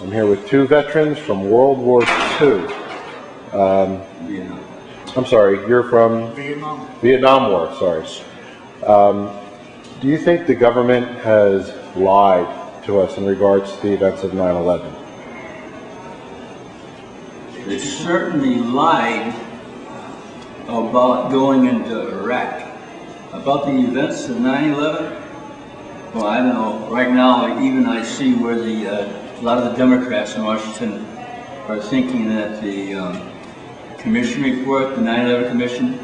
I'm here with two veterans from World War II. I'm sorry, you're from? Vietnam. Vietnam War, sorry. Do you think the government has lied to us in regards to the events of 9/11? They certainly lied about going into Iraq. About the events of 9/11, well, I don't know. Right now, even I see where a lot of the Democrats in Washington are thinking that the commission report, the 9/11 Commission,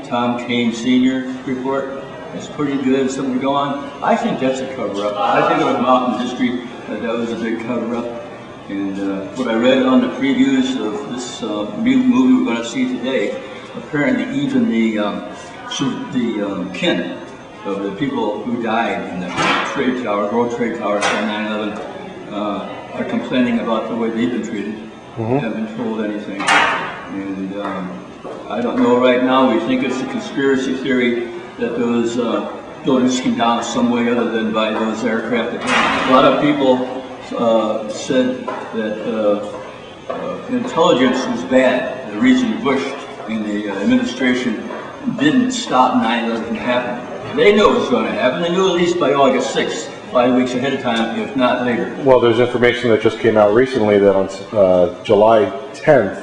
Tom Kane Sr. report, is pretty good, something to go on. I think that's a cover-up. I think it was Mountain History that was a big cover-up. And what I read on the previews of this new movie we're going to see today, apparently even the kin of the people who died in the trade tower, World Trade Towers on 9/11, are complaining about the way they've been treated. Haven't been told anything. And I don't know right now, we think it's a conspiracy theory that those buildings came down some way other than by those aircraft. A lot of people said that intelligence was bad. The reason Bush and the administration didn't stop 9/11 from happening. They knew it was going to happen. They knew at least by August 6th, 5 weeks ahead of time, if not later. Well, there's information that just came out recently that on July 10th,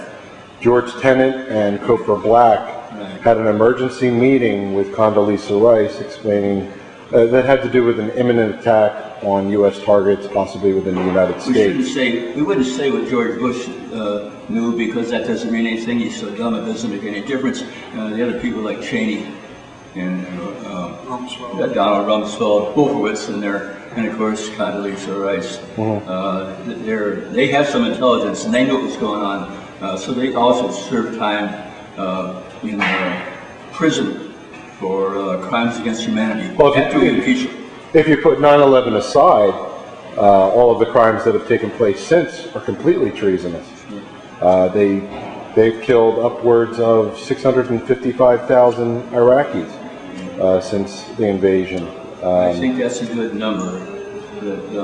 George Tenet and Cooper Black had an emergency meeting with Condoleezza Rice explaining that had to do with an imminent attack on U.S. targets, possibly within the United States. We wouldn't say what George Bush knew, because that doesn't mean anything. He's so dumb it doesn't make any difference. The other people like Cheney and Donald Rumsfeld, Wolfowitz in there, and of course Condoleezza Rice. They have some intelligence and they knew what was going on. So they also served time in prison for crimes against humanity. Well, if you put 9/11 aside, all of the crimes that have taken place since are completely treasonous. They've killed upwards of 655,000 Iraqis since the invasion. I think that's a good number.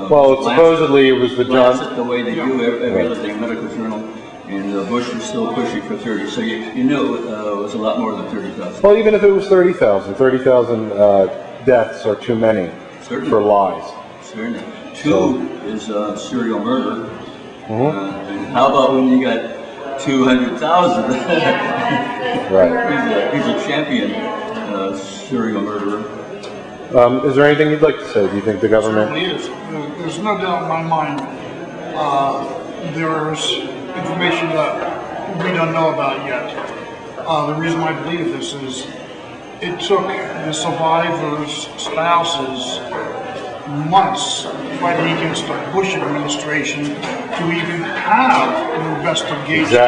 Well, supposedly it was the Jon. The way they do every other thing, medical journal. And Bush was still pushing for 30, so you know it was a lot more than 30,000. Well, even if it was 30,000 deaths are too many for lies. Certainly. Two is serial murder. And how about when you got 200,000? Right. He's a champion serial murderer. Is there anything you'd like to say? Do you think the government? Certainly is. There's no doubt in my mind there's information that we don't know about yet. The reason I believe this is it took the survivors' spouses months fighting against the Bush administration to even have an investigation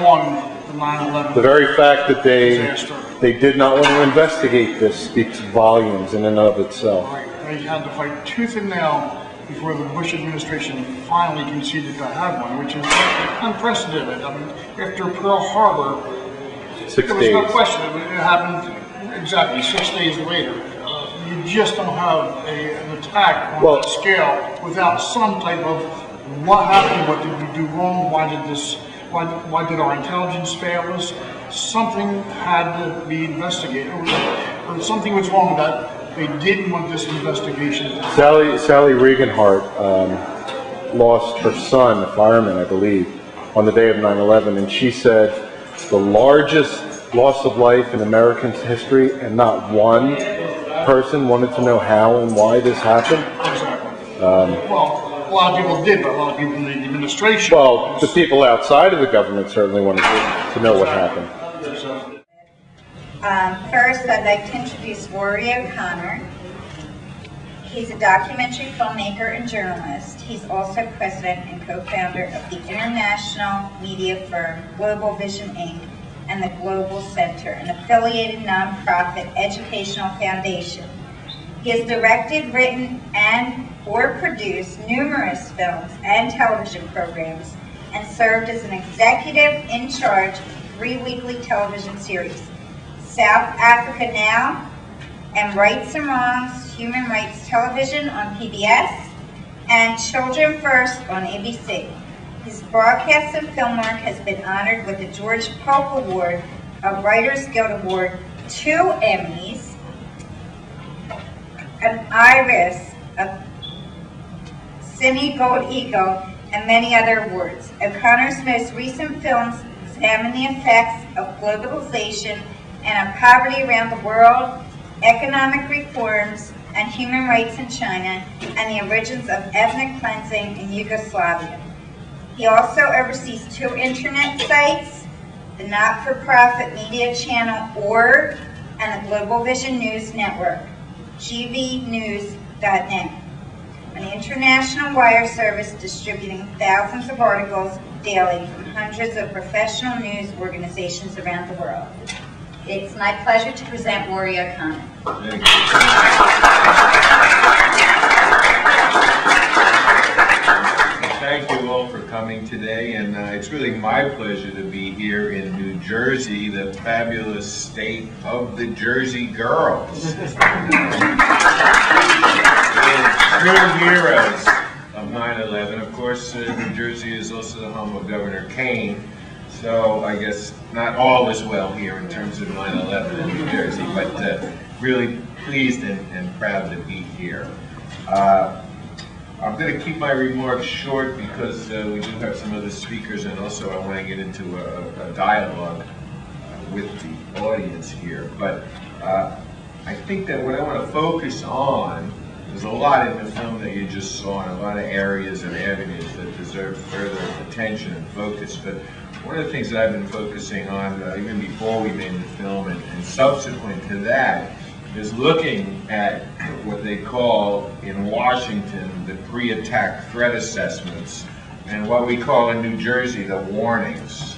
on the 9/11 The very fact that disaster. they did not want to investigate this speaks volumes in and of itself. Right. They had to fight tooth and nail before the Bush administration finally conceded to have one, which is unprecedented. I mean, after Pearl Harbor, 6 there was days. no question. It happened exactly 6 days later. You just don't have an attack on that scale without some type of what happened, what did we do wrong, why did our intelligence fail us? Something had to be investigated, or something was wrong with that. They didn't want this investigation. Sally Regenhart lost her son, a fireman, I believe, on the day of 9/11, and she said the largest loss of life in American history, and not one person wanted to know how and why this happened. Exactly. Well, a lot of people did, but a lot of people in the administration. Well, the people outside of the government certainly wanted to know what happened. First, I'd like to introduce Rory O'Connor. He's a documentary filmmaker and journalist. He's also president and co-founder of the international media firm Global Vision Inc. and the Global Center, an affiliated nonprofit educational foundation. He has directed, written, or produced numerous films and television programs, and served as an executive in charge of 3 weekly television series: South Africa Now and Rights and Wrongs Human Rights Television on PBS, and Children First on ABC. His broadcast and film work has been honored with the George Polk Award, a Writers Guild Award, 2 Emmys, an Iris, a Cine Gold Eagle, and many other awards. O'Connor's most recent films examine the effects of globalization and of poverty around the world, economic reforms, and human rights in China, and the origins of ethnic cleansing in Yugoslavia. He also oversees 2 internet sites, the not-for-profit media channel Org and the Global Vision News Network, gvnews.net, an international wire service distributing thousands of articles daily from hundreds of professional news organizations around the world. It's my pleasure to present Rory O'Connor. Thank you all for coming today, and it's really my pleasure to be here in New Jersey, the fabulous state of the Jersey girls. True heroes of 9/11. Of course, New Jersey is also the home of Governor Kane, so I guess not all is well here in terms of 9/11 in New Jersey, but really pleased and proud to be here. I'm going to keep my remarks short because we do have some other speakers, and also I want to get into a dialogue with the audience here. But I think that what I want to focus on, there's a lot in the film that you just saw, and a lot of areas and avenues that deserve further attention and focus. But one of the things that I've been focusing on, even before we made the film and subsequent to that, is looking at what they call in Washington the pre-attack threat assessments, and what we call in New Jersey the warnings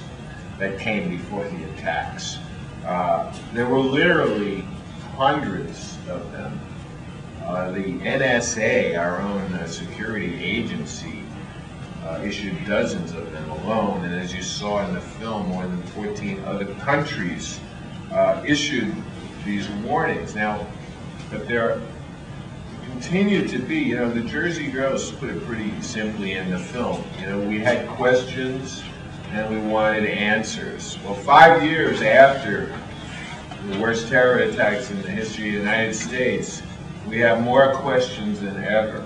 that came before the attacks. There were literally hundreds of them. The NSA, our own security agency, issued dozens of them alone, and as you saw in the film, more than 14 other countries issued these warnings. Now, but there continue to be, the Jersey girls put it pretty simply in the film. We had questions and we wanted answers. Well, 5 years after the worst terror attacks in the history of the United States, we have more questions than ever.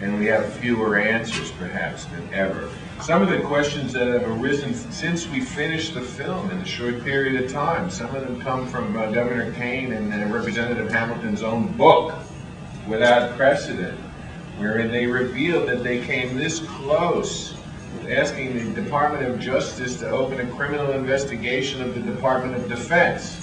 And we have fewer answers, perhaps, than ever. Some of the questions that have arisen since we finished the film in a short period of time, some of them come from Governor Kane and Representative Hamilton's own book, Without Precedent, wherein they revealed that they came this close to asking the Department of Justice to open a criminal investigation of the Department of Defense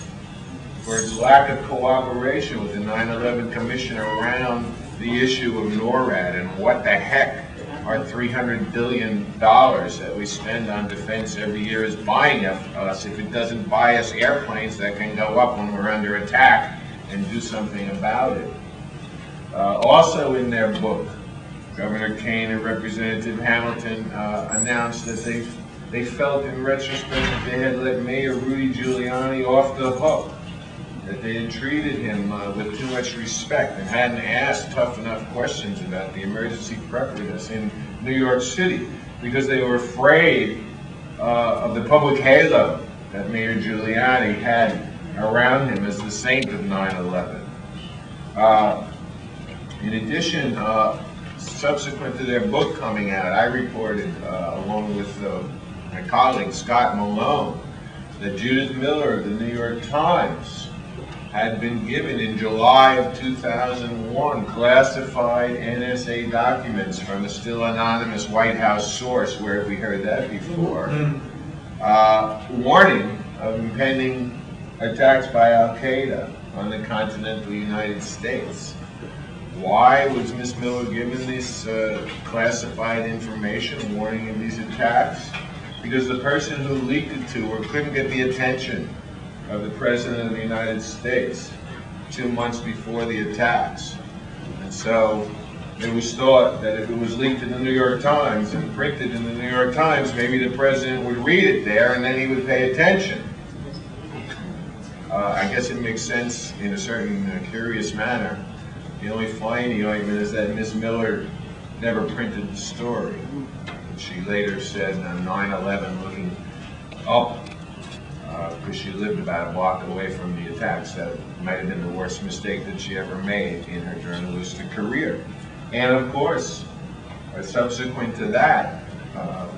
for its lack of cooperation with the 9/11 Commission around the issue of NORAD and what the heck our $300 billion that we spend on defense every year is buying us if it doesn't buy us airplanes that can go up when we're under attack and do something about it. Also in their book, Governor Kane and Representative Hamilton announced that they felt in retrospect that they had let Mayor Rudy Giuliani off the hook, that they had treated him with too much respect and hadn't asked tough enough questions about the emergency preparedness in New York City because they were afraid of the public halo that Mayor Giuliani had around him as the saint of 9/11. In addition, subsequent to their book coming out, I reported, along with my colleague Scott Malone, that Judith Miller of the New York Times had been given in July of 2001 classified NSA documents from a still anonymous White House source, where have we heard that before, warning of impending attacks by Al-Qaeda on the continental United States. Why was Ms. Miller given this classified information warning of these attacks? Because the person who leaked it to her couldn't get the attention of the President of the United States 2 months before the attacks. And so it was thought that if it was leaked in the New York Times and printed in the New York Times, maybe the President would read it there and then he would pay attention. I guess it makes sense in a certain curious manner. The only fly in the ointment is that Ms. Miller never printed the story. She later said on 9/11, looking up, because she lived about a block away from the attacks, that might have been the worst mistake that she ever made in her journalistic career. And of course, subsequent to that,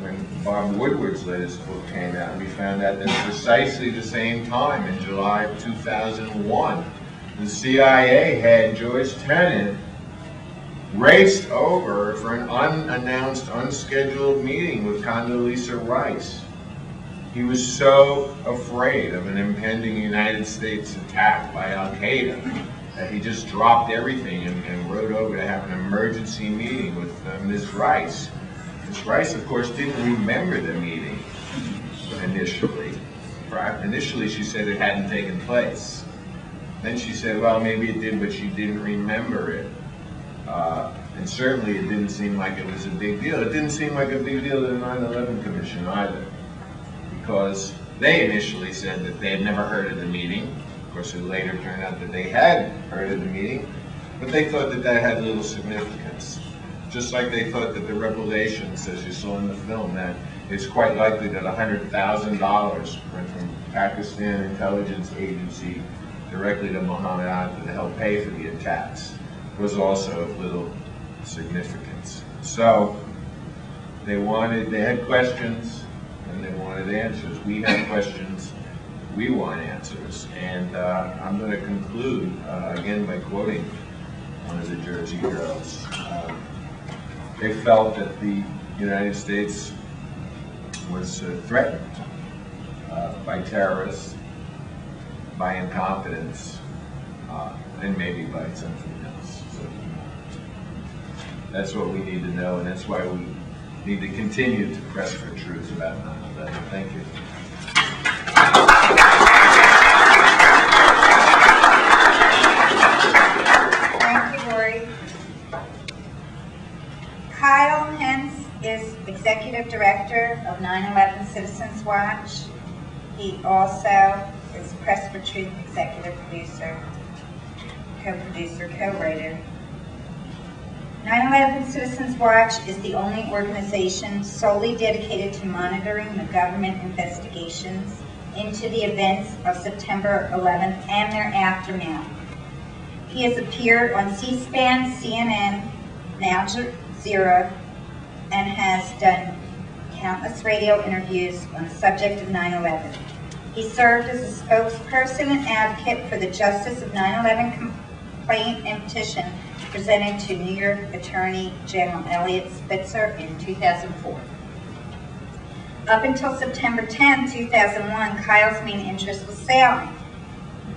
when Bob Woodward's latest book came out, we found out that precisely the same time, in July of 2001, the CIA head, George Tenet, raced over for an unannounced, unscheduled meeting with Condoleezza Rice. He was so afraid of an impending United States attack by Al-Qaeda that he just dropped everything and rode over to have an emergency meeting with Ms. Rice. Ms. Rice, of course, didn't remember the meeting initially. Initially, she said it hadn't taken place. Then she said, well, maybe it did, but she didn't remember it. And certainly it didn't seem like it was a big deal. It didn't seem like a big deal to the 9/11 Commission either, because they initially said that they had never heard of the meeting. Of course, it later turned out that they had heard of the meeting, but they thought that that had little significance. Just like they thought that the revelations, as you saw in the film, that it's quite likely that $100,000 went from Pakistan intelligence agency directly to Muhammad Ali to help pay for the attacks, was also of little significance. So they had questions and they wanted answers. We have questions, we want answers. And I'm going to conclude again by quoting one of the Jersey girls. They felt that the United States was threatened by terrorists, by incompetence, and maybe by something else. So that's what we need to know, and that's why we need to continue to press for truth about 9/11. Thank you. Thank you, Rory. Kyle Hentz is Executive Director of 9/11 Citizens Watch. He also is Press for Truth Executive Producer, co-producer, co-writer. 9/11 Citizens Watch is the only organization solely dedicated to monitoring the government investigations into the events of September 11th and their aftermath. He has appeared on C-SPAN, CNN, Al Jazeera, and has done countless radio interviews on the subject of 9/11. He served as a spokesperson and advocate for the Justice of 9/11 complaint and petition presented to New York Attorney General Eliot Spitzer in 2004. Up until September 10, 2001, Kyle's main interest was sailing.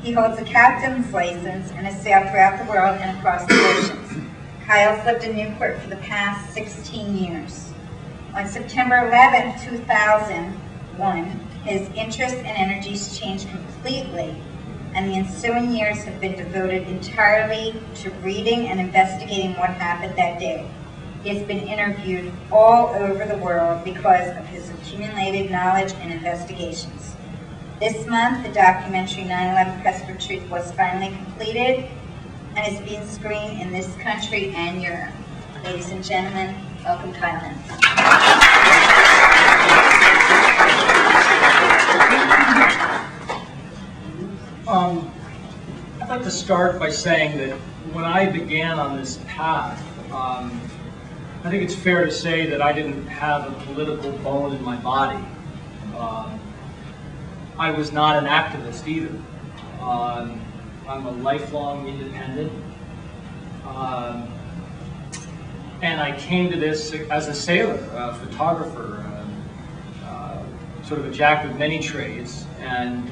He holds a captain's license and has sailed throughout the world and across the oceans. Kyle's lived in Newport for the past 16 years. On September 11, 2001, his interest and energies changed completely, and the ensuing years have been devoted entirely to reading and investigating what happened that day. He has been interviewed all over the world because of his accumulated knowledge and investigations. This month, the documentary 9/11 Press for Truth was finally completed and is being screened in this country and Europe. Ladies and gentlemen, welcome Kyle Hentz. I'd like to start by saying that when I began on this path, I think it's fair to say that I didn't have a political bone in my body. I was not an activist either. I'm a lifelong independent. And I came to this as a sailor, a photographer, sort of a jack of many trades. And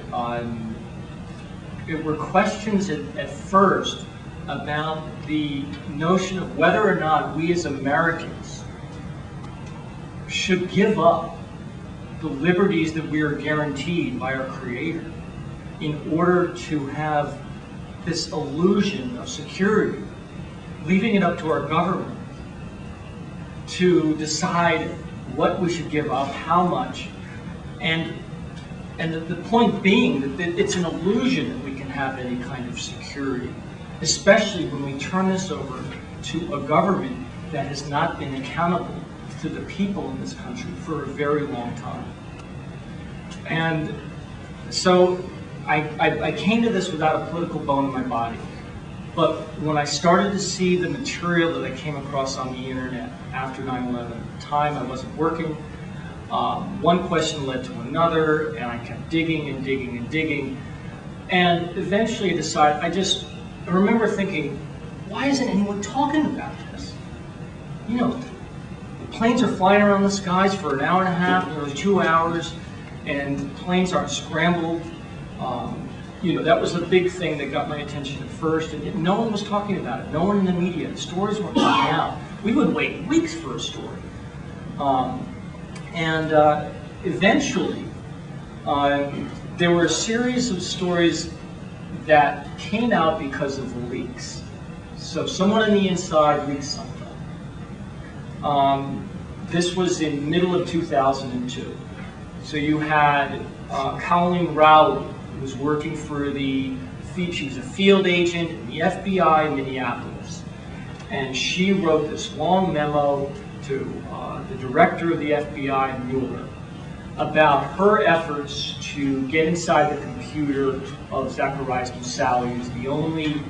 it were questions at first about the notion of whether or not we as Americans should give up the liberties that we are guaranteed by our Creator in order to have this illusion of security, leaving it up to our government to decide what we should give up, how much, and the point being that it's an illusion that we can have any kind of security, especially when we turn this over to a government that has not been accountable to the people in this country for a very long time. And so I came to this without a political bone in my body. But when I started to see the material that I came across on the internet after 9/11, at the time I wasn't working, one question led to another, and I kept digging and digging and digging. And eventually I decided, I remember thinking, why isn't anyone talking about this? You know, the planes are flying around the skies for an hour and a half, nearly 2 hours, and planes aren't scrambled. You know, that was the big thing that got my attention at first, and no one was talking about it. No one in the media. The stories weren't coming out. We would wait weeks for a story. Eventually, there were a series of stories that came out because of leaks. So someone on the inside leaked something. This was in middle of 2002. So you had Colleen Rowley, who was working for she was a field agent in the FBI in Minneapolis. And she wrote this long memo to the director of the FBI, Mueller, about her efforts to get inside the computer of Zacarias Moussaoui, who's the only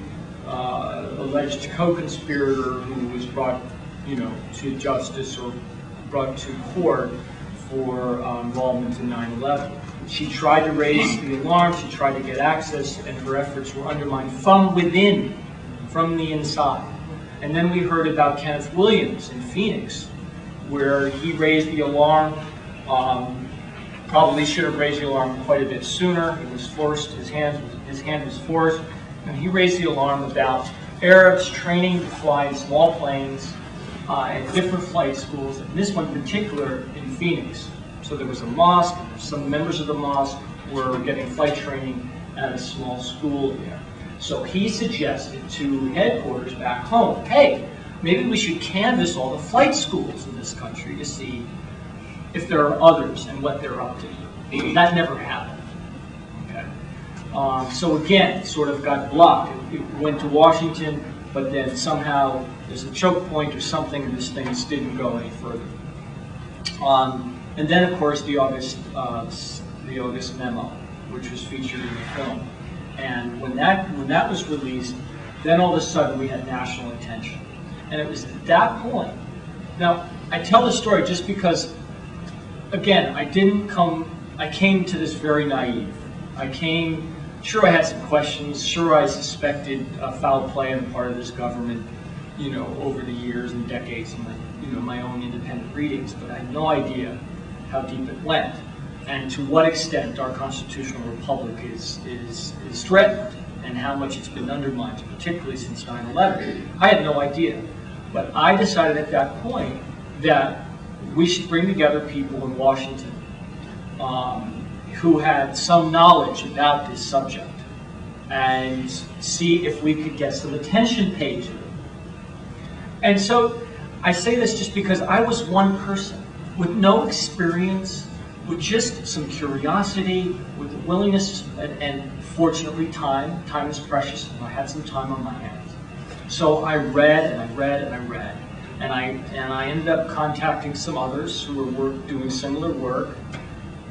alleged co-conspirator who was brought, to justice or brought to court for involvement in 9/11. She tried to raise the alarm, she tried to get access, and her efforts were undermined from within, from the inside. And then we heard about Kenneth Williams in Phoenix, where he raised the alarm. Probably should have raised the alarm quite a bit sooner. He was forced, his hand was forced, and he raised the alarm about Arabs training to fly in small planes at different flight schools, and this one in particular in Phoenix. So there was a mosque, some members of the mosque were getting flight training at a small school there. So he suggested to headquarters back home, hey, maybe we should canvass all the flight schools in this country to see if there are others and what they're up to. That never happened. Okay. So again, it sort of got blocked. It went to Washington, but then somehow there's a choke point or something, and this thing didn't go any further. And then, of course, the August memo, which was featured in the film. And when that was released, then all of a sudden we had national attention. And it was at that point. Now, I tell this story just because, again, I came to this very naive. Sure I had some questions, sure I suspected foul play on the part of this government, over the years and decades of my own independent readings, but I had no idea how deep it went and to what extent our constitutional republic is threatened and how much it's been undermined, particularly since 9/11. I had no idea. But I decided at that point that we should bring together people in Washington who had some knowledge about this subject and see if we could get some attention paid to it. And so I say this just because I was one person with no experience, with just some curiosity, with a willingness, and fortunately time. Time is precious, and I had some time on my hands. So I read and I read and I read, and I ended up contacting some others who were doing similar work,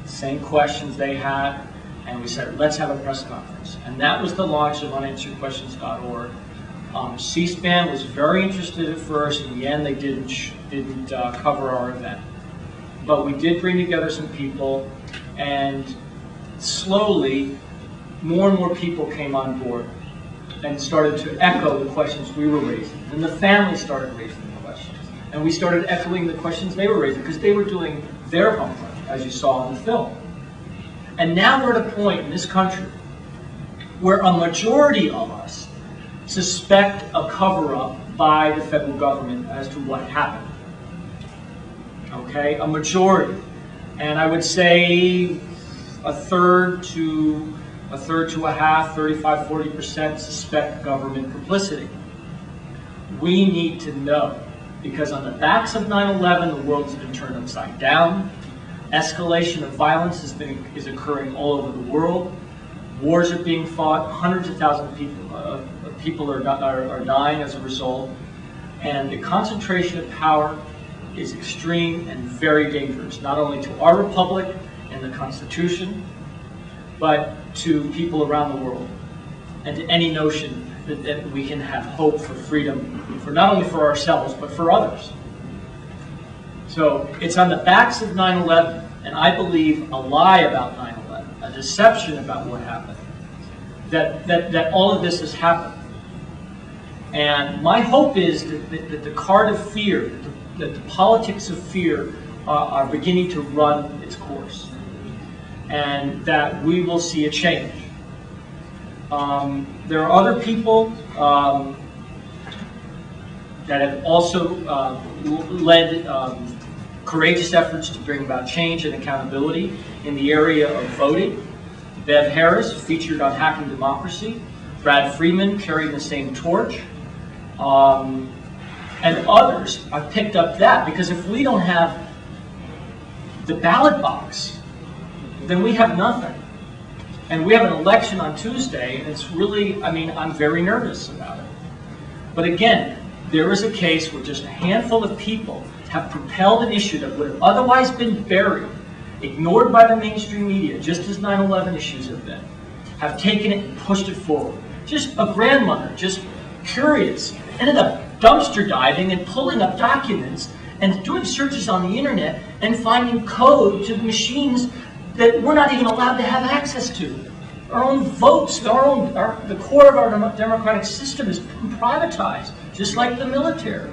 same questions they had, and we said, let's have a press conference. And that was the launch of unansweredquestions.org. C-SPAN was very interested at first. In the end, they didn't cover our event. But we did bring together some people, and slowly, more and more people came on board and started to echo the questions we were raising. And the family started raising the questions. And we started echoing the questions they were raising, because they were doing their homework, as you saw in the film. And now we're at a point in this country where a majority of us suspect a cover-up by the federal government as to what happened. Okay, a majority. And I would say a third to a half, 35, 40% suspect government complicity. We need to know, because on the backs of 9/11, the world has been turned upside down. Escalation of violence is occurring all over the world. Wars are being fought. Hundreds of thousands of people are dying as a result. And the concentration of power is extreme and very dangerous, not only to our republic and the Constitution, but to people around the world, and to any notion that we can have hope for freedom, for not only for ourselves, but for others. So it's on the backs of 9/11, and I believe a lie about 9/11, a deception about what happened, that all of this has happened. And my hope is that the card of fear, that the politics of fear are beginning to run its course, and that we will see a change. There are other people that have also led courageous efforts to bring about change and accountability in the area of voting. Bev Harris featured on Hacking Democracy. Brad Freeman carried the same torch. And others have picked up that, because if we don't have the ballot box, then we have nothing. And we have an election on Tuesday, and it's really, I'm very nervous about it. But again, there is a case where just a handful of people have propelled an issue that would have otherwise been buried, ignored by the mainstream media, just as 9/11 issues have taken it and pushed it forward. Just a grandmother, just curious, ended up dumpster diving and pulling up documents and doing searches on the internet and finding code to machines that we're not even allowed to have access to. Our own votes, the core of our democratic system is privatized, just like the military.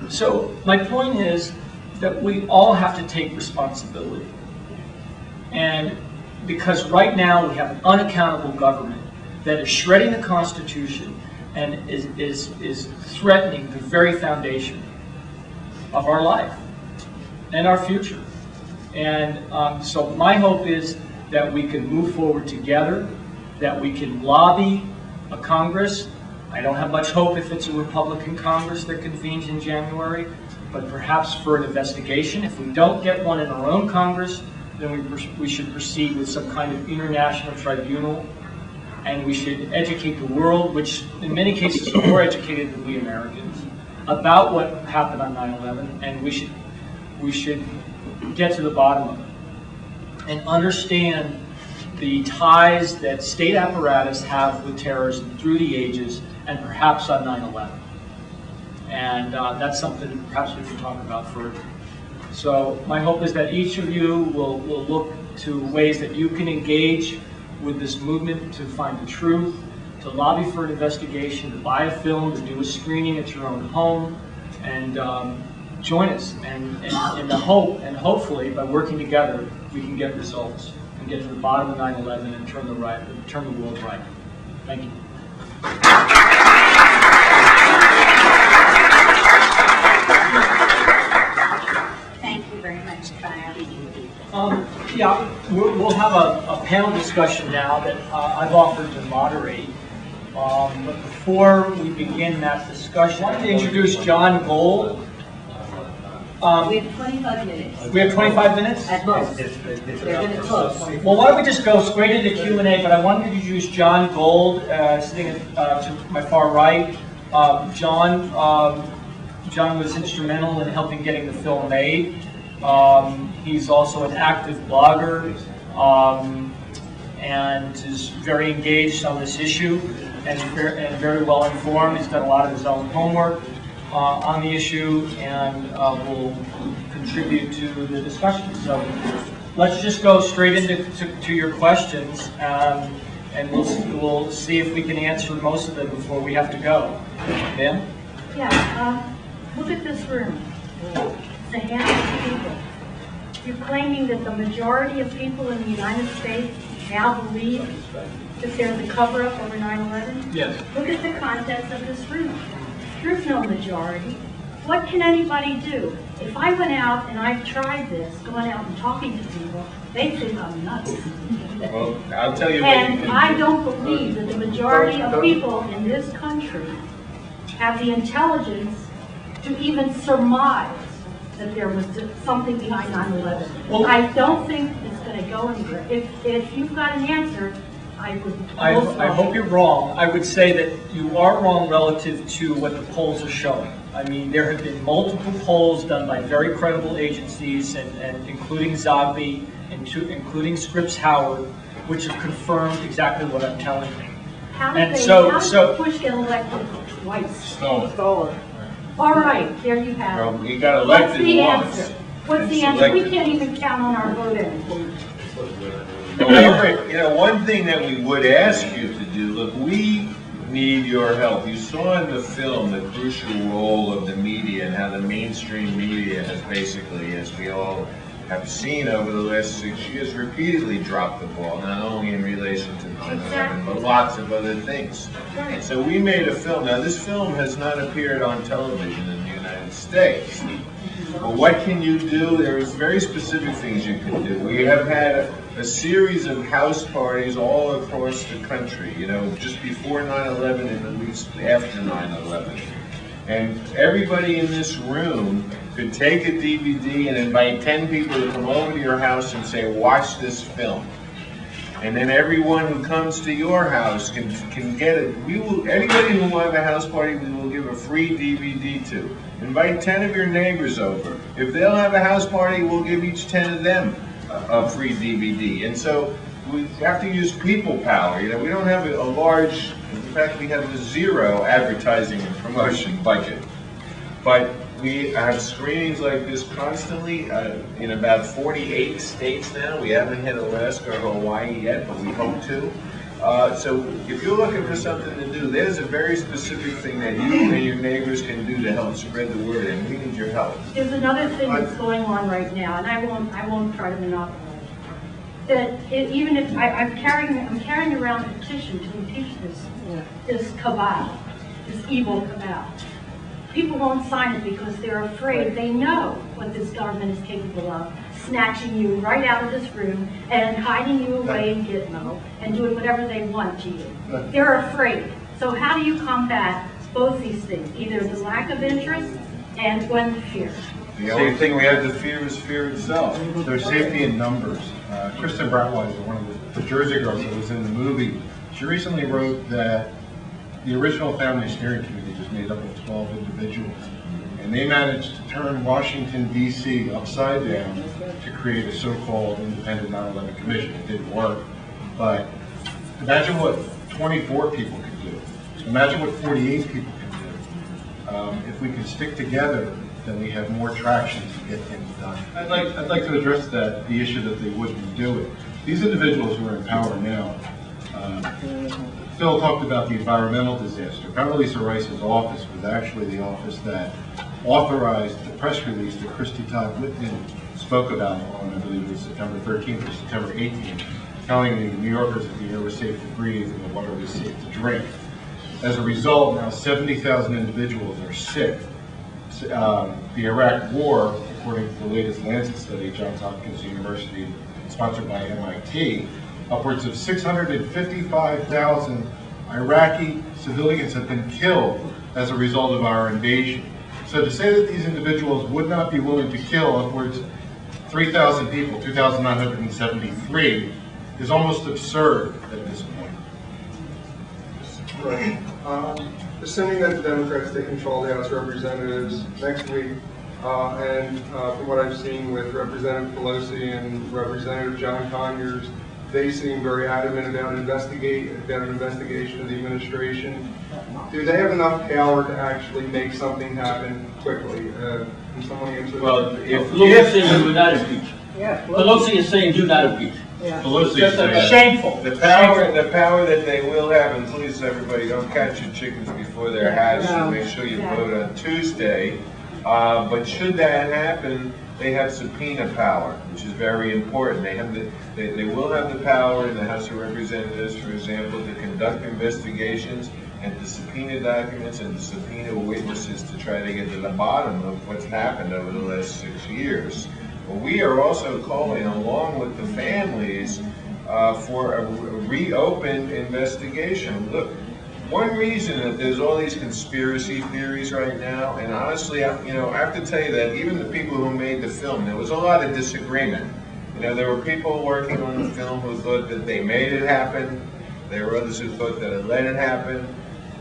So my point is that we all have to take responsibility. And because right now we have an unaccountable government that is shredding the Constitution and is threatening the very foundation of our life and our future. And so my hope is that we can move forward together, that we can lobby a Congress. I don't have much hope if it's a Republican Congress that convenes in January, but perhaps for an investigation. If we don't get one in our own Congress, then we should proceed with some kind of international tribunal, and we should educate the world, which in many cases are more educated than we Americans, about what happened on 9/11, and we should get to the bottom of it and understand the ties that state apparatus have with terrorism through the ages, and perhaps on 9/11. And that's something perhaps we can talk about further. So my hope is that each of you will look to ways that you can engage with this movement to find the truth, to lobby for an investigation, to buy a film, to do a screening at your own home, and join us. And in the hope, and hopefully by working together, we can get results and get to the bottom of 9/11 and turn the world right. Thank you. Thank you very much, Kyle. Yeah, we'll have a panel discussion now that I've offered to moderate. But before we begin that discussion, I want to introduce Jon Gold. We have 25 minutes. We have 25 minutes? At most. They're going to close. Well, why don't we just go straight into Q&A, but I wanted to introduce Jon Gold, sitting to my far right. John was instrumental in helping getting the film made. He's also an active blogger and is very engaged on this issue and very well informed. He's done a lot of his own homework on the issue and will contribute to the discussion. So let's just go straight into your questions, and we'll see if we can answer most of them before we have to go. Ben? Yeah, look at this room. It's a handful of people. You're claiming that the majority of people in the United States now believe that there's a cover-up over 9/11? Yes. Look at the contents of this room. There's no majority. What can anybody do? If I went out and I tried this, going out and talking to people, they think I'm nuts. Well, I'll tell you what you And can I do. don't believe that the majority of people in this country have the intelligence to even surmise that there was something behind 9/11. Well, I don't think it's going to go anywhere. If you've got an answer, I would. I hope you're wrong. I would say that you are wrong relative to what the polls are showing. I mean, there have been multiple polls done by very credible agencies, and including Zogby, and including Scripps Howard, which have confirmed exactly what I'm telling you. How And did Bush get elected twice? Stolen. All right, there you have it. Well, he got What's elected the once. answer? What's the and answer? We selected. can't even count on our vote anymore. You know, one thing that we would ask you to do, look, we need your help. You saw in the film the crucial role of the media and how the mainstream media has basically, as we all have seen over the last 6 years, repeatedly dropped the ball, not only in relation to 9/11, but lots of other things. And so we made a film. Now, this film has not appeared on television in the United States. Well, what can you do? There's very specific things you can do. We have had a series of house parties all across the country, you know, just before 9/11 and at least after 9/11. And everybody in this room could take a DVD and invite 10 people to come over to your house and say, watch this film. And then everyone who comes to your house can get it. Anybody who will have a house party, we will give a free DVD to. Invite 10 of your neighbors over. If they'll have a house party, we'll give each 10 of them a free DVD. And so we have to use people power. You know, we don't have a large, in fact, we have a zero advertising and promotion budget. But we have screenings like this constantly in about 48 states now. We haven't hit Alaska or Hawaii yet, but we hope to. So if you're looking for something to do, there's a very specific thing that you and your neighbors can do to help spread the word, and we need your help. There's another thing that's going on right now, and I won't try to monopolize. That even if I'm carrying around a petition to impeach this cabal, this evil cabal. People won't sign it because they're afraid. They know what this government is capable of, snatching you right out of this room and hiding you away in Gitmo and doing whatever they want to you. They're afraid. So how do you combat both these things? Either the lack of interest and when the fear. The only thing we have to fear is fear itself. There's safety in numbers. Kristen Bratweiser, one of the Jersey girls that was in the movie, she recently wrote that the original Family Steering Committee was made up of 12 individuals, and they managed to turn Washington, D.C. upside down to create a so-called independent 9/11 commission. It didn't work, but imagine what 24 people could do. Imagine what 48 people can do. If we can stick together, then we have more traction to get things done. I'd like to address the issue that they wouldn't do it. These individuals who are in power now, Phil talked about the environmental disaster. Condoleezza Rice's office was actually the office that authorized the press release that Christy Todd Whitman spoke about on, I believe it was September 13th or September 18th, telling the New Yorkers that the air was safe to breathe and the water was safe to drink. As a result, now 70,000 individuals are sick. The Iraq War, according to the latest Lancet study at Johns Hopkins University, sponsored by MIT, upwards of 655,000 Iraqi civilians have been killed as a result of our invasion. So to say that these individuals would not be willing to kill upwards 3,000 people, 2,973, is almost absurd at this point. Right. Assuming that the Democrats take control of the House of Representatives next week, and from what I've seen with Representative Pelosi and Representative John Conyers, they seem very adamant about an investigation of the administration. Do they have enough power to actually make something happen quickly? Can someone answer that? Well, if Pelosi is saying do not impeach. Pelosi is saying do not impeach. Pelosi That's said, shameful. the power that they will have, and please everybody, don't catch your chickens before they're hatched, and make sure you vote on Tuesday. But should that happen, they have subpoena power, which is very important. They will have the power in the House of Representatives, for example, to conduct investigations and to subpoena documents and to subpoena witnesses to try to get to the bottom of what's happened over the last 6 years. But we are also calling, along with the families, for a reopened investigation. Look, one reason that there's all these conspiracy theories right now, and honestly, I have to tell you that even the people who made the film, there was a lot of disagreement. There were people working on the film who thought that they made it happen. There were others who thought that I'd let it happen.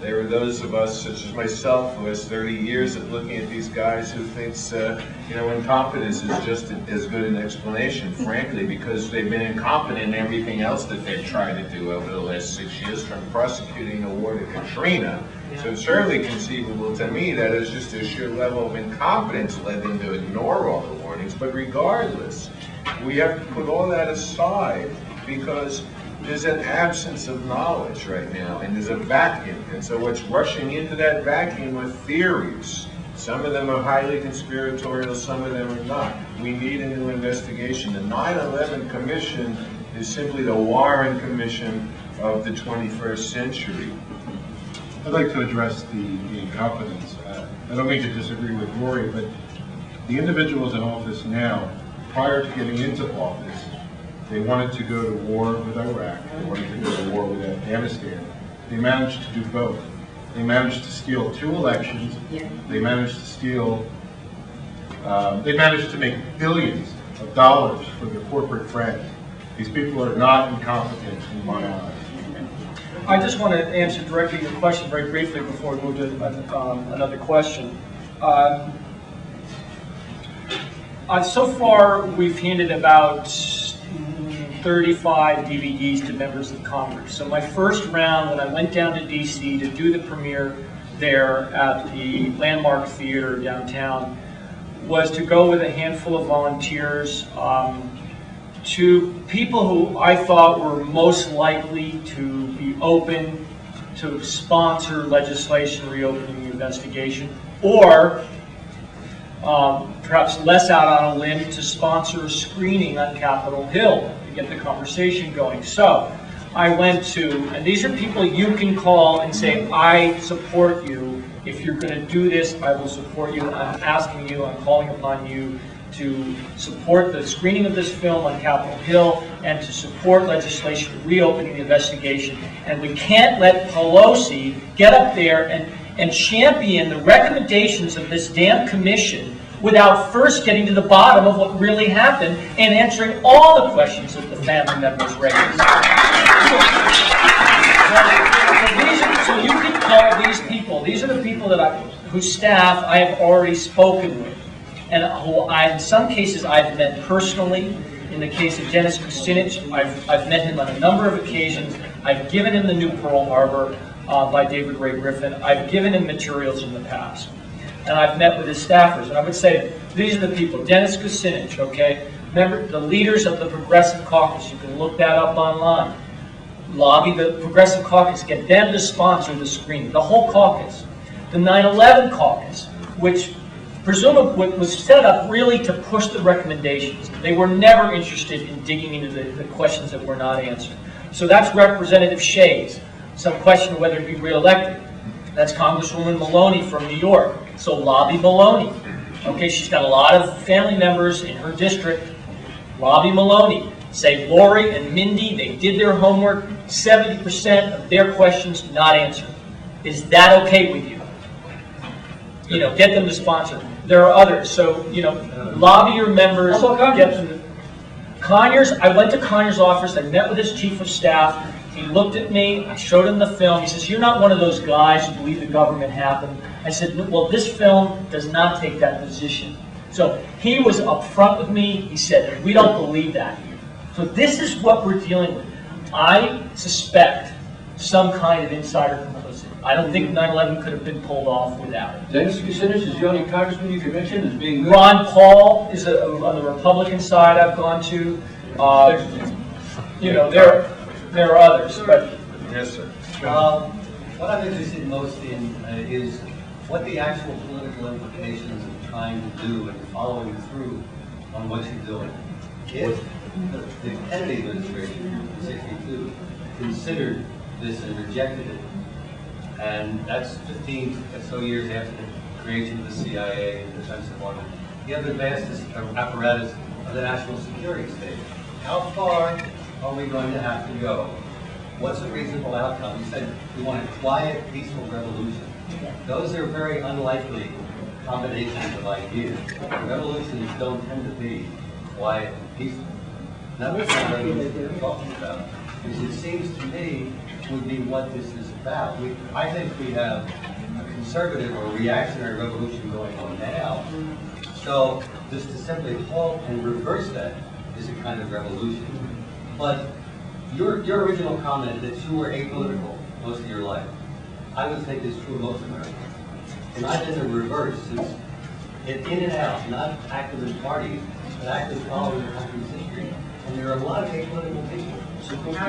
There were those of us, such as myself, who has 30 years of looking at these guys who thinks, incompetence is just as good an explanation, frankly, because they've been incompetent in everything else that they've tried to do over the last 6 years, from prosecuting the war to Katrina. So it's certainly conceivable to me that it's just a sheer level of incompetence led them to ignore all the warnings. But regardless, we have to put all that aside, because there's an absence of knowledge right now, and there's a vacuum. And so what's rushing into that vacuum are theories. Some of them are highly conspiratorial, some of them are not. We need a new investigation. The 9/11 Commission is simply the Warren Commission of the 21st century. I'd like to address the incompetence. I don't mean to disagree with Rory, but the individuals in office now, prior to getting into office, they wanted to go to war with Iraq. They wanted to go to war with Afghanistan. They managed to do both. They managed to steal 2 elections. Yeah. They managed to steal, they managed to make billions of dollars for their corporate friends. These people are not incompetent in my eyes. I just want to answer directly your question very briefly before we move to another question. So far, we've handed about 35 DVDs to members of Congress. So my first round, when I went down to DC to do the premiere there at the Landmark Theater downtown, was to go with a handful of volunteers to people who I thought were most likely to be open to sponsor legislation reopening the investigation, or perhaps less out on a limb to sponsor a screening on Capitol Hill to get the conversation going. So I went to, and these are people you can call and say, I support you. If you're going to do this, I will support you. I'm asking you, I'm calling upon you to support the screening of this film on Capitol Hill and to support legislation reopening the investigation. And we can't let Pelosi get up there and champion the recommendations of this damn commission without first getting to the bottom of what really happened and answering all the questions that the family members raised. So you can call these people. These are the people whose staff I have already spoken with, and who in some cases I've met personally. In the case of Dennis Kucinich, I've met him on a number of occasions. I've given him the new Pearl Harbor by David Ray Griffin. I've given him materials in the past. And I've met with his staffers. And I would say, these are the people. Dennis Kucinich, okay? Remember, the leaders of the Progressive Caucus. You can look that up online. Lobby the Progressive Caucus. Get them to sponsor the screening. The whole caucus. The 9/11 caucus, which presumably was set up really to push the recommendations. They were never interested in digging into the questions that were not answered. So that's Representative Shays. Some question whether to be reelected. That's Congresswoman Maloney from New York. So lobby Maloney. Okay, she's got a lot of family members in her district. Lobby Maloney. Say Lori and Mindy, they did their homework. 70% of their questions not answered. Is that okay with you? Get them to sponsor. There are others. So, lobby your members. Get them to Conyers. I went to Conyers' office. I met with his chief of staff. He looked at me. I showed him the film. He says, "You're not one of those guys who believe the government happened." I said, "Well, this film does not take that position." So he was upfront with me. He said, "We don't believe that here." So this is what we're dealing with. I suspect some kind of insider complicity. I don't think 9/11 could have been pulled off without it. Dennis Kucinich is the only congressman you can mention as being good. Ron Paul is on the Republican side I've gone to. There are others, but Yes, sir. What I'm interested most in is what the actual political implications of trying to do and following through on what you're doing. If the Kennedy administration in '62 considered this and rejected it, and that's 15 or so years after the creation of the CIA and the Defense Department, you have the vastest apparatus of the national security state. How far are we going to have to go? What's a reasonable outcome? You said we want a quiet, peaceful revolution. Those are very unlikely combinations of ideas. Revolutions don't tend to be quiet and peaceful. That's what we're talking about. Because it seems to me would be what this is about. I think we have a conservative or reactionary revolution going on now. So just to simply halt and reverse that is a kind of revolution. But your original comment that you were apolitical most of your life, I would think is true of most Americans. And I've been the reverse since in and out, not active in parties, but active following the country's history. And there are a lot of apolitical people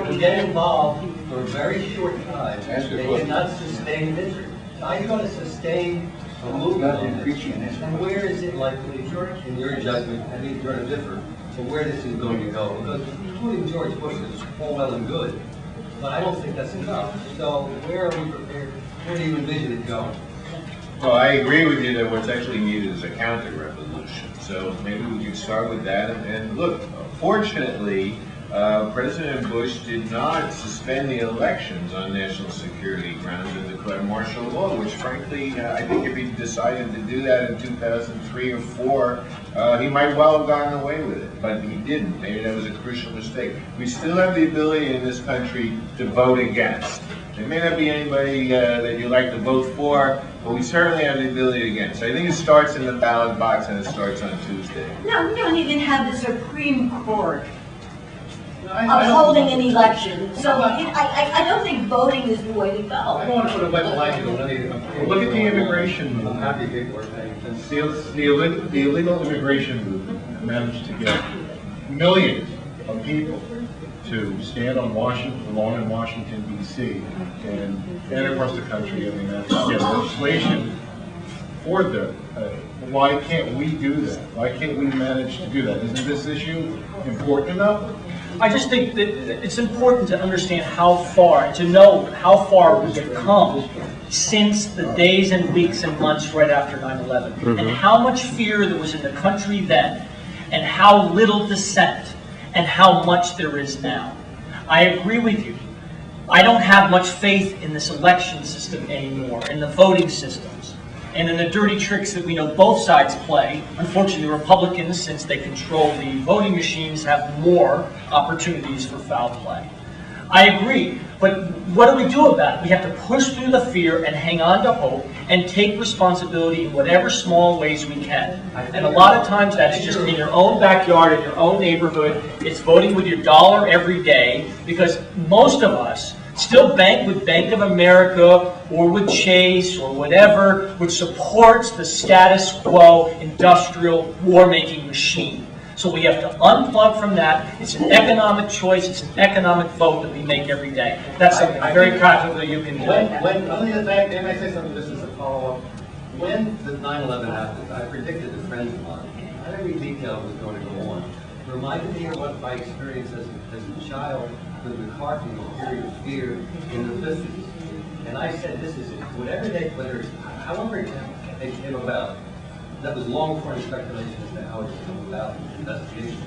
who get involved for a very short time. They cannot sustain an interest. So how are you going to sustain a movement on this? And where is it likely, in your judgment, I mean, you're going to differ, but where this is going to go? Because including George Bush is all well and good, but I don't think that's enough. So where are we prepared? Where do you envision it going? Well, I agree with you that what's actually needed is a counter-revolution. So maybe we can start with that. And look, fortunately, President Bush did not suspend the elections on national security grounds and declare martial law, which frankly, I think if he decided to do that in 2003 or 4, he might well have gotten away with it, but he didn't. Maybe that was a crucial mistake. We still have the ability in this country to vote against. There may not be anybody that you like to vote for, but we certainly have the ability against. I think it starts in the ballot box and it starts on Tuesday. No, we don't even have the Supreme Court upholding an election. So I don't think voting is the way to go. I don't want to put a wet blanket on any of them. Look at the immigration movement. I'm happy to get things. The illegal immigration movement managed to get millions of people to stand on Washington, lawn in Washington, D.C., and across the country, and they managed to get legislation for them. Why can't we do that? Why can't we manage to do that? Isn't this issue important enough? I just think that it's important to understand how far, to know how far we have come since the days and weeks and months right after 9/11, and how much fear there was in the country then, and how little dissent, and how much there is now. I agree with you. I don't have much faith in this election system anymore, in the voting systems, and in the dirty tricks that we know both sides play. Unfortunately, the Republicans, since they control the voting machines, have more opportunities for foul play. I agree, but what do we do about it? We have to push through the fear and hang on to hope and take responsibility in whatever small ways we can. And a lot of times that's just in your own backyard, in your own neighborhood. It's voting with your dollar every day, because most of us still bank with Bank of America or with Chase or whatever, which supports the status quo industrial war-making machine. So we have to unplug from that. It's an economic choice. It's an economic vote that we make every day. That's something very practical that you can do. Can I say something just as a follow-up? When the 9/11 happened, I predicted to friends of mine, not every detail was going to go on. It reminded me of what my experience as a child with McCarthy, a period of fear in the 50s. And I said, this is it. Whatever however it came about, that was long form speculation as to how it came about in investigation.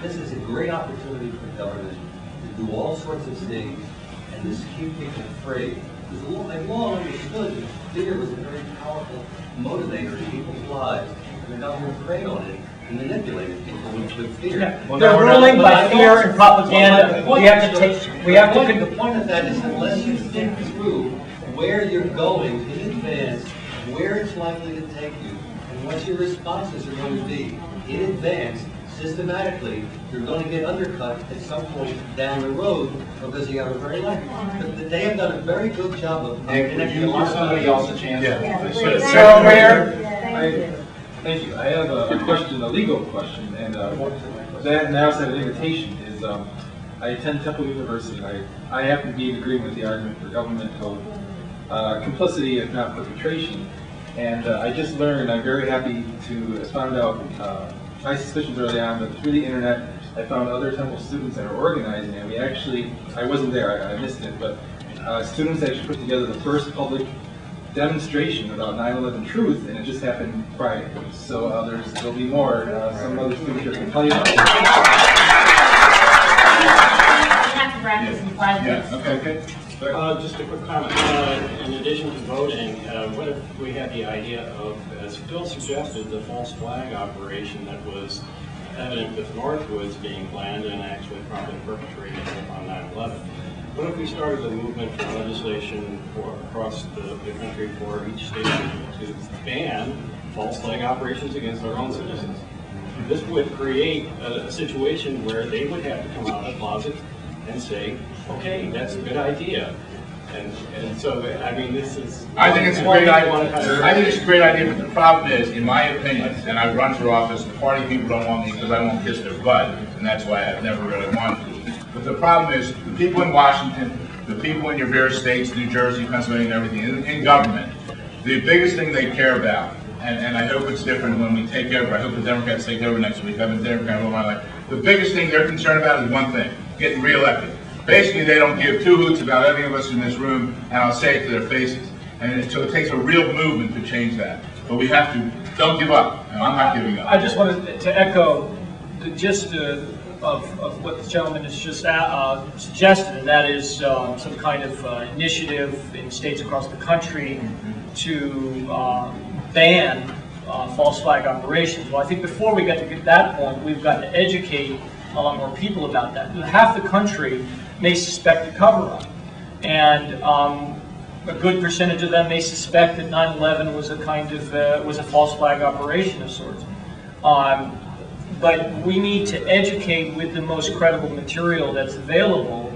This is a great opportunity for government to do all sorts of things and just keep people afraid. Because I've long understood that fear was a very powerful motivator in people's lives, and the government preyed on it and manipulated people with fear. Yeah. Well, they're ruling by fear and propaganda. The point of that is unless you think through where you're going in advance, where it's likely to take you, and what your responses are going to be in advance, systematically, you're going to get undercut at some point down the road because you have a very life. But they have done a very good job of connecting. You want somebody else a chance? Thank you. I have a question, a legal question, and that now set an invitation is I attend Temple University. I happen to be in agreement with the argument for governmental complicity, if not perpetration. And I just learned, I'm very happy to have found out my suspicions early on, but through the internet, I found other Temple students that are organizing, and we actually, I wasn't there, I missed it, but students actually put together the first public demonstration about 9/11 truth, and it just happened Friday. So there'll be more. Some other students here can tell you about it. have to practice in 5 minutes. Okay. Just a quick comment. In addition to voting, what if we had the idea of, as Phil suggested, the false flag operation that was evident with Northwoods being planned and actually probably perpetrated on 9/11? What if we started a movement for legislation across the country for each state to ban false flag operations against our own citizens? This would create a situation where they would have to come out of the closet and say, okay, that's a good idea. And so, I mean, this is... I think it's a great idea. I think it's a great idea, but the problem is, in my opinion, and I run for office, the party people don't want me because I won't kiss their butt, and that's why I've never really wanted to. But the problem is, the people in Washington, the people in your various states, New Jersey, Pennsylvania, and everything, in government, the biggest thing they care about, and I hope it's different when we take over, I hope the Democrats take over next week, I've been Democrat all my life, the biggest thing they're concerned about is one thing, getting reelected. Basically, they don't give two hoots about any of us in this room, and I'll say it to their faces. And so it takes a real movement to change that. But we have to, don't give up, and I'm not giving up. I just wanted to echo the gist of what the gentleman has just suggested, and that is some kind of initiative in states across the country to ban false flag operations. Well, I think before we get to that point, we've got to educate a lot more people about that. Half the country may suspect a cover-up, and a good percentage of them may suspect that 9/11 was a kind of was a false flag operation of sorts. But we need to educate with the most credible material that's available.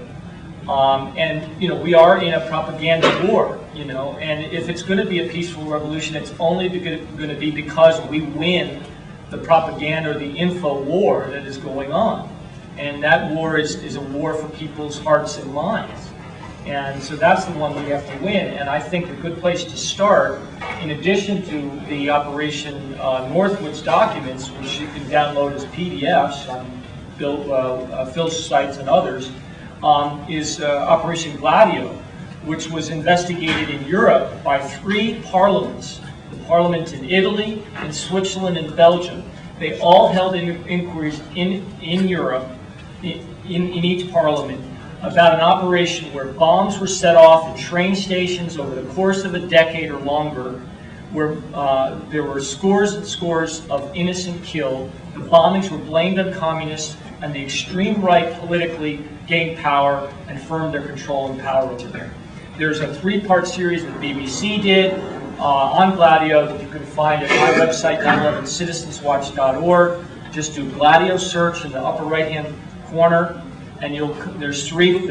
And we are in a propaganda war. And if it's going to be a peaceful revolution, it's only going to be because we win the propaganda or the info war that is going on. And that war is a war for people's hearts and minds. And so that's the one we have to win. And I think a good place to start, in addition to the Operation Northwoods documents, which you can download as PDFs on Phil's sites and others, is Operation Gladio, which was investigated in Europe by 3 parliaments. The parliament in Italy, in Switzerland, and Belgium. They all held inquiries in Europe, in each parliament, about an operation where bombs were set off at train stations over the course of a decade or longer, where there were scores and scores of innocent killed. The bombings were blamed on communists, and the extreme right politically gained power and firmed their control and power over there. There's a 3-part series that the BBC did on Gladio that you can find at my website, 911citizenswatch.org. Just do Gladio search in the upper right-hand corner, and there's 3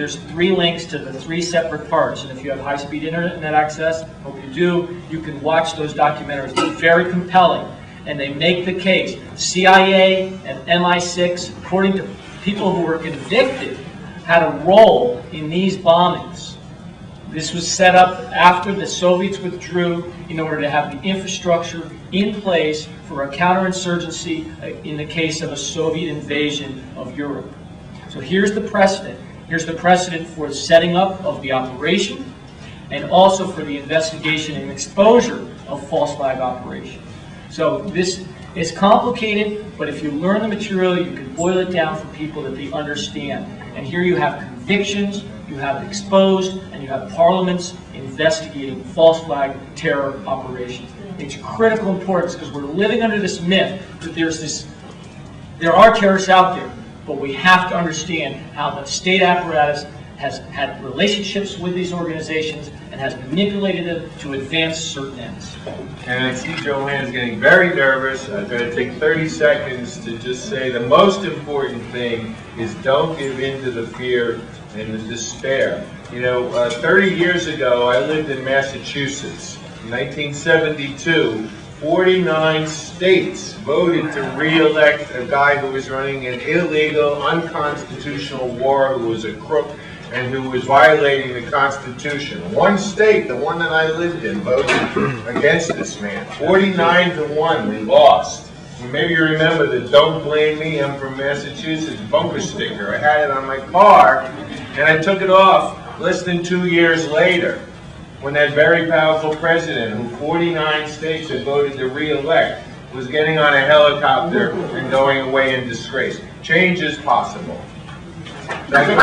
links to the 3 separate parts. And if you have high-speed internet access, hope you do, you can watch those documentaries. They're very compelling, and they make the case. CIA and MI6, according to people who were convicted, had a role in these bombings. This was set up after the Soviets withdrew in order to have the infrastructure in place for a counterinsurgency in the case of a Soviet invasion of Europe. So here's the precedent. Here's the precedent for the setting up of the operation and also for the investigation and exposure of false flag operations. So this is complicated, but if you learn the material, you can boil it down for people that they understand. And here you have convictions, you have exposed, and you have parliaments investigating false flag terror operations. It's critical importance because we're living under this myth that there are terrorists out there, but we have to understand how the state apparatus has had relationships with these organizations and has manipulated them to advance certain ends. And I see Joanne's getting very nervous. I'm going to take 30 seconds to just say the most important thing is don't give in to the fear and the despair. 30 years ago, I lived in Massachusetts. In 1972, 49 states voted to re-elect a guy who was running an illegal, unconstitutional war, who was a crook, and who was violating the Constitution. One state, the one that I lived in, voted against this man. 49-1, we lost. Maybe you remember the "Don't Blame Me, I'm from Massachusetts" bumper sticker. I had it on my car, and I took it off less than 2 years later, when that very powerful president, who 49 states had voted to re-elect, was getting on a helicopter and going away in disgrace. Change is possible. Thank you.